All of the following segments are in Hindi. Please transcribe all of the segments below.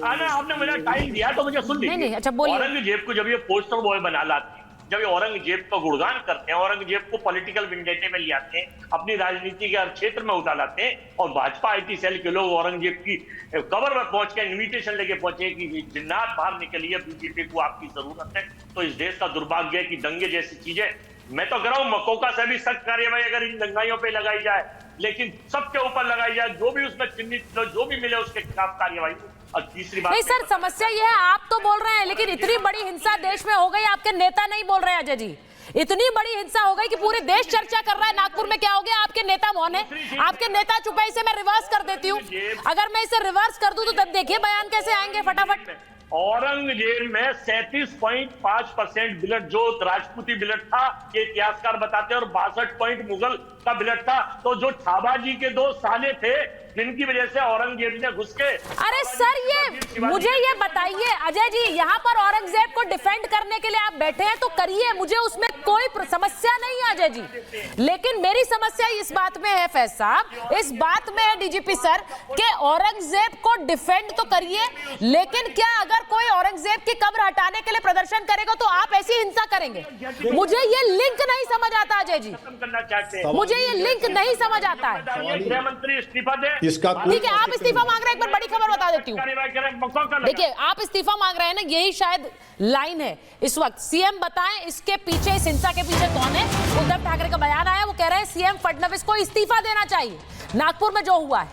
आपने मुझे टाइम दिया तो मुझे सुन लीजिए। नहीं, अच्छा बोलिए। औरंगजेब को जब ये पोस्टर बॉय बना लाते हैं, जब ये औरंगजेब का गुणगान करते हैं, औरंगजेब को पॉलिटिकल विंडेटे में ले आते हैं, अपनी राजनीति के हर क्षेत्र में उतार लाते हैं, और भाजपा आईटी सेल के लोग औरंगजेब की कब्र में पहुंच के इन्विटेशन लेके पहुंचे कि जिन्नात बाहर निकलिए, बीजेपी को आपकी जरूरत है। तो इस देश का दुर्भाग्य है कि दंगे जैसी चीजें, मैं तो कह रहा हूं मकोका से भी सख्त कार्यवाही अगर इन दंगाइयों पे लगाई जाए, लेकिन सबके ऊपर लगाई जाए, जो भी उसमें चिन्हित जो भी मिले उसके खिलाफ कार्यवाही। और तीसरी बात, नहीं सर, समस्या ये है, आप तो बोल रहे हैं, लेकिन इतनी बड़ी हिंसा देश में हो गई, आपके नेता नहीं बोल रहे हैं अजय जी। इतनी बड़ी हिंसा हो गई कि पूरे देश चर्चा कर रहा है। नागपुर में क्या हो गया? आपके नेता मौन है, आपके नेता चुप है। इसे मैं रिवर्स कर देती हूँ। अगर मैं इसे रिवर्स कर दूं तो तब देखिए बयान कैसे आएंगे फटाफट। औरंगजेब में 37.5% ब्लड जो राजपूती ब्लड था, ये इतिहासकार बताते हैं, और 62 पॉइंट मुगल का ब्लड था। तो जो छाबा जी के 2 साले थे, जिनकी वजह से औरंगजेब ने घुस के, अरे सर, ये मुझे ये बताइए अजय जी, यहाँ पर औरंगजेब को डिफेंड करने के लिए आप बैठे हैं तो करिए, मुझे उसमें कोई समस्या नहीं है अजय जी। लेकिन मेरी समस्या इस बात में है फैज साहब, इस बात में है डीजीपी सर, कि औरंगजेब को डिफेंड तो करिए, लेकिन क्या अगर कोई औरंगजेब की कब्र हटाने के लिए प्रदर्शन करेगा तो आप ऐसी हिंसा करेंगे? मुझे ये लिंक नहीं समझ आता अजय जी, मुझे ये लिंक नहीं समझ आता है। गृह मंत्री इस्तीफा दे। ठीक है, आप इस्तीफा मांग रहे हैं, एक बार बड़ी खबर बता देती हूँ। देखिए, आप इस्तीफा मांग रहे हैं ना, यही शायद लाइन है इस वक्त। सीएम बताएं इसके पीछे, इस हिंसा के पीछे कौन है? उद्धव ठाकरे का बयान आया, वो कह रहे हैं सीएम फडणवीस को इस्तीफा देना चाहिए। नागपुर में जो हुआ है,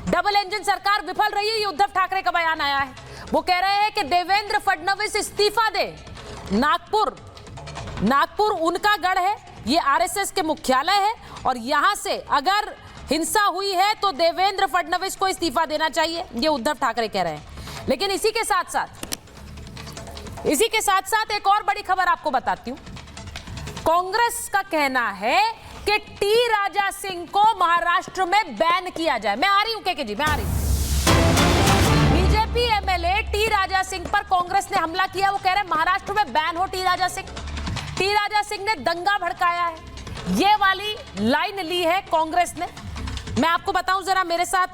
डबल इंजन सरकार विफल रही है, ये उद्धव ठाकरे का बयान आया है। वो कह रहे हैं कि देवेंद्र फडणवीस इस्तीफा दे। नागपुर उनका गढ़ है, ये आरएसएस के मुख्यालय है, और यहां से अगर हिंसा हुई है तो देवेंद्र फडणवीस को इस्तीफा देना चाहिए, ये उद्धव ठाकरे कह रहे हैं। लेकिन इसी के साथ साथ एक और बड़ी खबर आपको बताती हूं। कांग्रेस का कहना है कि टी राजा सिंह को महाराष्ट्र में बैन किया जाए। मैं आ रही हूं के जी, मैं आ रही हूं। BJP MLA T Raja Singh पर कांग्रेस ने हमला किया। वो कह रहे हैं महाराष्ट्र में बैन हो टी राजा सिंह। टी राजा सिंह ने दंगा भड़काया है, ये वाली लाइन ली है कांग्रेस ने। मैं आपको बताऊं जरा, मेरे साथ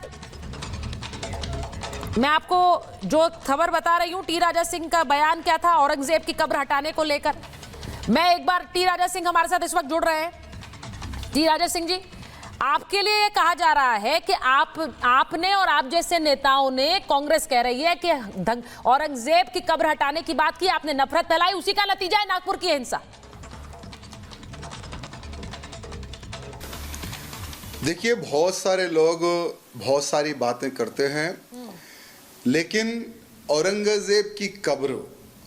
मैं आपको जो खबर बता रही हूं, टी राजा सिंह का बयान क्या था औरंगजेब की कब्र हटाने को लेकर। मैं एक बार, टी राजा सिंह हमारे साथ इस वक्त जुड़ रहे हैं। टी राजा सिंह जी, आपके लिए ये कहा जा रहा है कि आपने और आप जैसे नेताओं ने, कांग्रेस कह रही है कि औरंगजेब की कब्र हटाने की बात की, आपने नफरत फैलाई, उसी का नतीजा है नागपुर की हिंसा। देखिए, बहुत सारे लोग बहुत सारी बातें करते हैं, लेकिन औरंगजेब की कब्र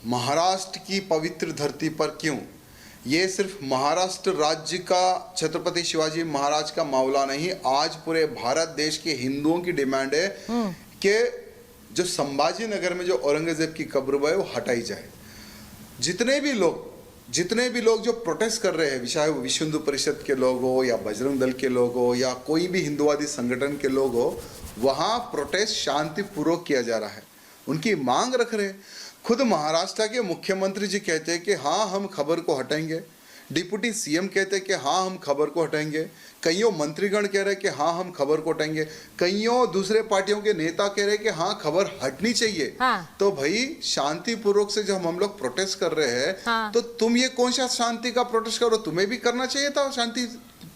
महाराष्ट्र की पवित्र धरती पर क्यों? ये सिर्फ महाराष्ट्र राज्य का छत्रपति शिवाजी महाराज का मामला नहीं, आज पूरे भारत देश के हिंदुओं की डिमांड है कि जो संभाजी नगर में जो औरंगजेब की कब्र है वो हटाई जाए। जितने भी लोग जो प्रोटेस्ट कर रहे हैं, चाहे वो विश्व हिंदू परिषद के लोग हो या बजरंग दल के लोग हो या कोई भी हिंदुवादी संगठन के लोग हो, वहाँ प्रोटेस्ट शांतिपूर्वक किया जा रहा है, उनकी मांग रख रहे हैं। खुद महाराष्ट्र के मुख्यमंत्री जी कहते हैं कि हाँ हम खबर को हटाएंगे, डिप्टी सीएम कहते हैं कि हाँ हम खबर को हटाएंगे, कईयों मंत्रीगण कह रहे हैं कि हाँ हम खबर को हटाएंगे, कईयों दूसरे पार्टियों के नेता कह रहे हैं कि हाँ खबर हटनी चाहिए। हाँ। तो भाई शांतिपूर्वक से जब हम लोग प्रोटेस्ट कर रहे हैं, हाँ। तो तुम ये कौन सा शांति का प्रोटेस्ट करो? तुम्हें भी करना चाहिए था शांति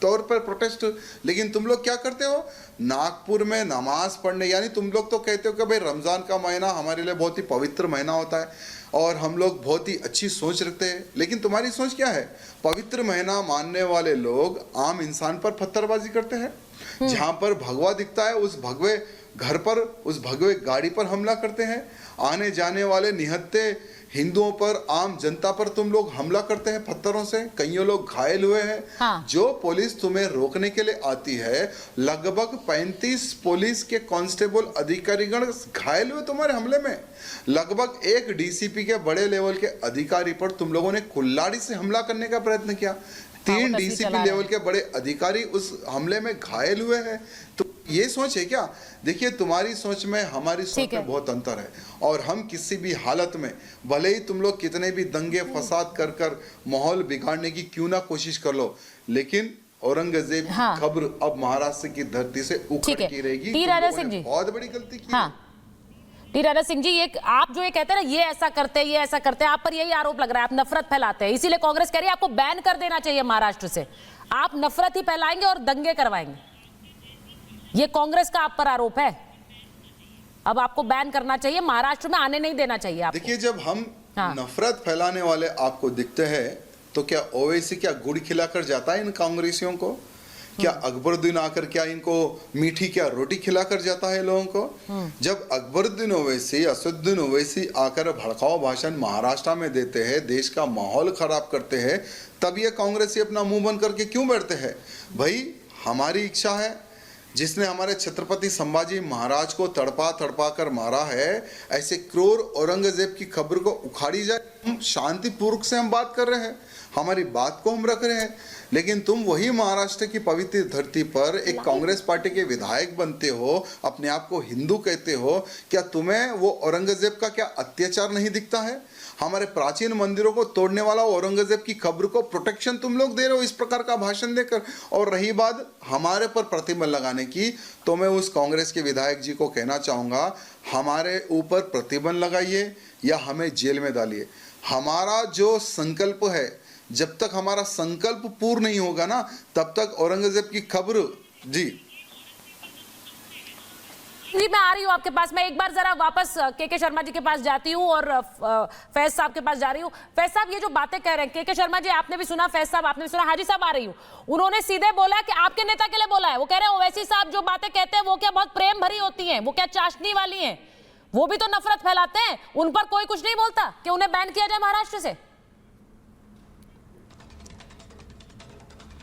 तौर पर प्रोटेस्ट, लेकिन तुम लोग क्या करते हो? नागपुर में नमाज पढ़ने, यानी तुम लोग तो कहते हो कि भाई रमजान का महीना हमारे लिए बहुत ही पवित्र महीना होता है और हम लोग बहुत ही अच्छी सोच रखते हैं, लेकिन तुम्हारी सोच क्या है? पवित्र महीना मानने वाले लोग आम इंसान पर पत्थरबाजी करते हैं, जहां पर भगवा दिखता है उस भगवे घर पर, उस भगवे गाड़ी पर हमला करते हैं, आने जाने वाले निहत्थे हिंदुओं पर, आम जनता पर तुम लोग हमला करते हैं पत्थरों से, कईयों लोग घायल हुए हैं। हाँ। जो पुलिस तुम्हें रोकने के लिए आती है, लगभग 35 पुलिस के कांस्टेबल अधिकारीगण घायल हुए तुम्हारे हमले में। लगभग एक डीसीपी के बड़े लेवल के अधिकारी पर तुम लोगों ने कुल्हाड़ी से हमला करने का प्रयत्न किया। 3 डीसीपी लेवल के बड़े अधिकारी उस हमले में घायल हुए हैं। तो ये सोच है क्या? देखिए, तुम्हारी सोच में हमारी सोच में बहुत अंतर है, और हम किसी भी हालत में, भले ही तुम लोग कितने भी दंगे फसाद कर माहौल बिगाड़ने की क्यों ना कोशिश कर लो, लेकिन औरंगजेब की खबर अब महाराष्ट्र की धरती से उखड़ की रहेगी। टी राजा सिंह जी, बहुत बड़ी गलती की। हाँ। टी राजा सिंह जी, ये आप जो ये कहते हैं ना, ये ऐसा करते हैं, ये ऐसा करते हैं, आप पर यही आरोप लग रहा है, आप नफरत फैलाते हैं, इसीलिए कांग्रेस कह रही है आपको बैन कर देना चाहिए महाराष्ट्र से। आप नफरत ही फैलाएंगे और दंगे करवाएंगे, ये कांग्रेस का आप पर आरोप है। अब आपको बैन करना चाहिए, महाराष्ट्र में आने नहीं देना चाहिए आपको। देखिए, जब हम हाँ। नफरत फैलाने वाले आपको दिखते हैं तो क्या ओवैसी क्या गुड़ खिलाकर जाता है इन कांग्रेसियों को? क्या अकबरुद्दीन आकर क्या इनको मीठी क्या रोटी खिलाकर जाता है लोगों को? जब अकबरुद्दीन ओवैसी, असदुद्दीन ओवैसी आकर भड़काऊ भाषण महाराष्ट्र में देते हैं, देश का माहौल खराब करते हैं, तब ये कांग्रेसी अपना मुंह बंद करके क्यों बैठते हैं? भाई, हमारी इच्छा है, जिसने हमारे छत्रपति संभाजी महाराज को तड़पा तड़पा कर मारा है, ऐसे क्रूर औरंगजेब की खबर को उखाड़ी जाए। हम शांतिपूर्वक से हम बात कर रहे हैं, हमारी बात को हम रख रहे हैं, लेकिन तुम वही महाराष्ट्र की पवित्र धरती पर एक कांग्रेस पार्टी के विधायक बनते हो, अपने आप को हिंदू कहते हो। क्या तुम्हें वो औरंगजेब का क्या अत्याचार नहीं दिखता है? हमारे प्राचीन मंदिरों को तोड़ने वाला औरंगजेब की खबर को प्रोटेक्शन तुम लोग दे रहे हो इस प्रकार का भाषण देकर। और रही बात हमारे पर प्रतिबंध लगाने की, तो मैं उस कांग्रेस के विधायक जी को कहना चाहूँगा, हमारे ऊपर प्रतिबंध लगाइए या हमें जेल में डालिए। हमारा जो संकल्प है, जब तक हमारा संकल्प पूर्ण नहीं होगा ना, तब तक औरंगजेब की खबर। जी जी, मैं आ रही हूँ आपके पास। मैं एक बार जरा वापस के शर्मा जी के पास जाती हूँ और फैज साहब के पास जा रही हूँ। फैज साहब, ये जो बातें कह रहे हैं के शर्मा जी, आपने भी सुना, फैज साहब आपने भी सुना, हाजी साहब आ रही हूँ, उन्होंने सीधे बोला कि आपके नेता के लिए बोला है। वो कह रहे हैं ओवैसी साहब जो बातें कहते हैं वो क्या बहुत प्रेम भरी होती हैं, वो क्या चाशनी वाली हैं, वो भी तो नफरत फैलाते हैं, उन पर कोई कुछ नहीं बोलता कि उन्हें बैन किया जाए महाराष्ट्र से।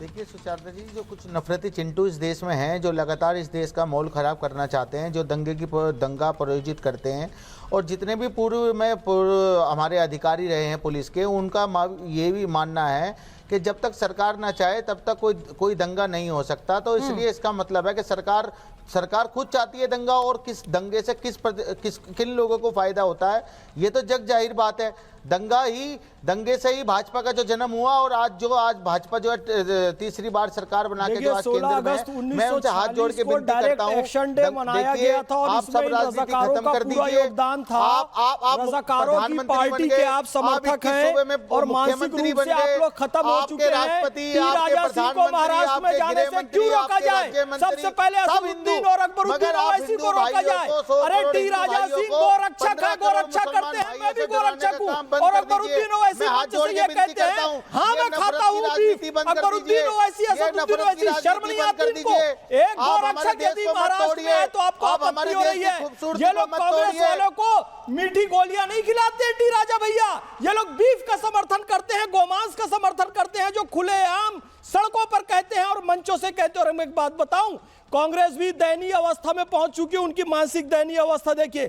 देखिए सुचारता जी, जो कुछ नफरती चिंटू इस देश में हैं, जो लगातार इस देश का माहौल ख़राब करना चाहते हैं, जो दंगा प्रायोजित करते हैं, और जितने भी पूर्व में हमारे अधिकारी रहे हैं पुलिस के, उनका ये भी मानना है कि जब तक सरकार ना चाहे तब तक कोई दंगा नहीं हो सकता। तो इसलिए इसका मतलब है कि सरकार खुद चाहती है दंगा, और किस दंगे से किन लोगों को फायदा होता है ये तो जग जाहिर बात है। दंगे से ही भाजपा का जो जन्म हुआ, और आज भाजपा जो है तीसरी बार सरकार बना के जो आज केंद्र में, मैं उनसे हाथ जोड़ के विनती करता हूं, देखिए आप सब राजनीति खत्म कर दीजिए। आप प्रधानमंत्री बन गए, आप 21 सूबे में मुख्यमंत्री बन गए, आपके राष्ट्रपति, आपके प्रधानमंत्री, आपके गृहमंत्री, आपके राज्यमंत्री, सब हिंदू, मगर आप हिंदू भाइयों को, अरे टी राजा सिंह गोरक्षक है, गोरक्षा करते हैं, मैं भी गोरक्षक हूँ। और अकबरुद्दीन ओवैसी मुझसे ये कहते हैं, हाँ मैं खाता हूँ बीफ। अकबरुद्दीन ओवैसी, असदुद्दीन ओवैसी, शर्म नहीं आती इनको? एक गोरक्षक यदि महाराष्ट्र में है तो आपको आपत्ति हो रही है। ये लोग कांग्रेस वालों को मीठी गोलियां नहीं खिलाते टी राजा भैया, ये लोग बीफ का समर्थन करते हैं, गोमांस का समर्थन करते हैं, जो खुलेआम सड़कों पर कहते हैं और मंचों से कहते हैं। और मैं एक बात बताऊं, कांग्रेस भी दयनीय अवस्था में पहुंच चुकी है, उनकी मानसिक दयनीय अवस्था देखिए।